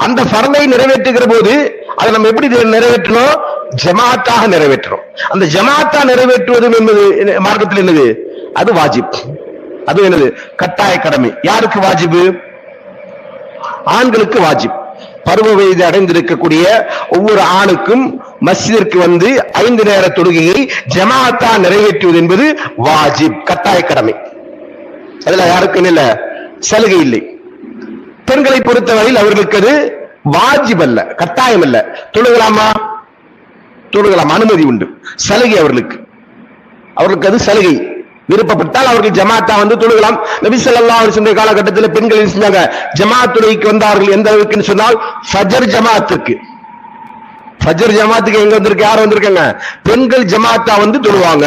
அந்த ஃபர்லை நிறைவேற்றுகிற போது அதை நம்ம எப்படி நிறைவேற்றணும்? ஜமாத்தாக நிறைவேற்றணும். அந்த ஜமாத்தா நிறைவேற்றுவது என்பது மார்க்கத்தில் என்னது? அது வாஜிப். அது என்னது? கட்டாய கடமை. யாருக்கு வாஜிபு? ஆண்களுக்கு வாஜிப். பருவ வயது அடைந்திருக்கக்கூடிய ஒவ்வொரு ஆணுக்கும் மஸ்ஜிதிற்கு வந்து 5 நேர தொழுகையை ஜமாத்தா நிறைவேற்றுவது என்பது வாஜிப், கட்டாய கடமை. அதுல யாருக்கும் இல்ல சலுகை இல்லை. பெண்களை பொறுத்தவரையில் அவர்களுக்கு அது வாஜிப் அல்ல, கட்டாயம் அல்ல. தொழுகலாமா? தொழுகலாம், அனுமதி உண்டு. சலுகை அவர்களுக்கு அது சலுகை. விருப்பப்பட்டால் அவர்கள் ஜமாத்தா வந்து தொழுகலாம். நபி ஸல்லல்லாஹு அலைஹி வஸல்லம் காலகட்டத்தில் பெண்கள் செஞ்சாங்க, ஜமாத் தொழுகைக்கு வந்தார்கள். எந்த அளவுக்கு சொன்னால் ஃபஜர் ஜமாத்துக்கு. ஃபஜர் ஜமாத்துக்கு எங்க வந்திருக்கு? யார் வந்திருக்காங்க? பெண்கள் ஜமாத்தா வந்து தொழுவாங்க.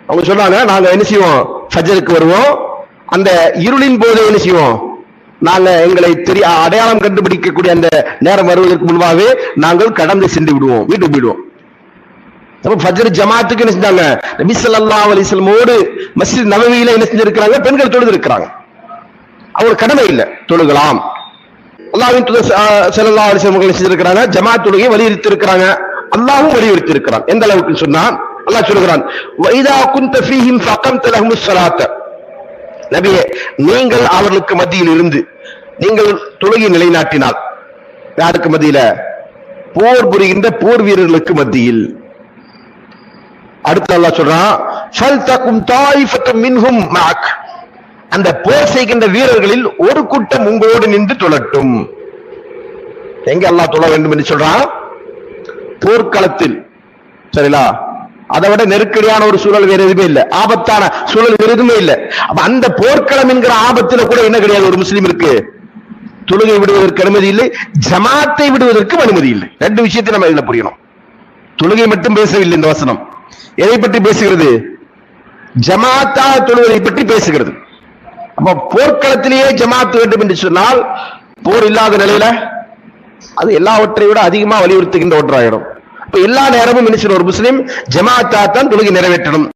அவங்க சொல்றாங்க, நாங்க என்ன செய்வோம்? ஃபஜருக்கு வருவோம். அந்த இருளின் போது என்ன செய்வோம்? நாங்க எங்களை அடையாளம் கண்டுபிடிக்கக்கூடிய அந்த நேரம் வருவதற்கு முன்பாகவே நாங்கள் கடந்து சென்று விடுவோம், வீட்டுக்கு போயிடுவோம். ஃபஜ்ர் ஜமாத்துக்கு என்ன செஞ்சாங்க? நபி ஸல்லல்லாஹு அலைஹி வஸல்லமோடு மஸ்ஜித் நபவியில என்ன செஞ்சிருக்காங்க? பெண்கள் தொழுது இருக்கிறாங்க. அவங்க கடமை இல்லை, தொழுகலாம். அல்லாஹ்வின் தூதர் ஸல்லல்லாஹு அலைஹி வஸல்லம் செஞ்சிருக்காங்க, ஜமாத் தொழுகையை வலியுறுத்தி இருக்கிறாங்க. அல்லாஹ்வும் வலியுறுத்தி இருக்கிறான். எந்த அளவுக்கு சொன்னா அல்லாஹ் சொல்கிறான், வைதா குன்த ஃபீஹிம் ஃபகம்த லஹுமுஸ் ஸலாத்த. நபியே, நீங்கள் அவர்களுக்கு மத்தியில் இருந்து நீங்கள் தொழுகை நிலைநாட்டினால். யாருக்கு மத்தியில? போர் புரிகின்ற போர் வீரர்களுக்கு மத்தியில். அடுத்து அல்லாஹ் சொல்றான், ஃபல்தகும் தாயிஃபத்தும் மின்ஹும் மஅக். அந்த போர் செய்கின்ற வீரர்களில் ஒரு கூட்டம் உங்களோடு நின்று தொழட்டும். எங்க அல்லாஹ் தொழ வேண்டும் என்று சொல்றான்? போர்க்களத்தில். சரிங்களா? அதை விட நெருக்கடியான ஒரு சூழல் வேற எதுவுமே இல்லை, ஆபத்தான சூழல் வேற எதுவுமே இல்லை. அப்ப அந்த போர்க்களம் என்கிற ஆபத்துல கூட என்ன கிடையாது? ஒரு முஸ்லீமிற்கு தொழுகை விடுவதற்கு அனுமதி இல்லை, ஜமாத்தை விடுவதற்கும் அனுமதி இல்லை. 2 விஷயத்தை நம்ம இதுல புரியணும். தொழுகை மட்டும் பேசவில்லை இந்த வசனம். எதை பற்றி பேசுகிறது? ஜமாத்தா தொழுவதை பற்றி பேசுகிறது. அப்ப போர்க்களத்திலேயே ஜமாத்து வேண்டும் என்று சொன்னால், போர் இல்லாத நிலையில அது எல்லாவற்றை விட அதிகமா வலியுறுத்துகின்ற ஒன்றாயிடும். எல்லா நேரமும் ஒரு முஸ்லிம் ஜமாத்தா தான் தொழுகை நிறைவேற்றணும்.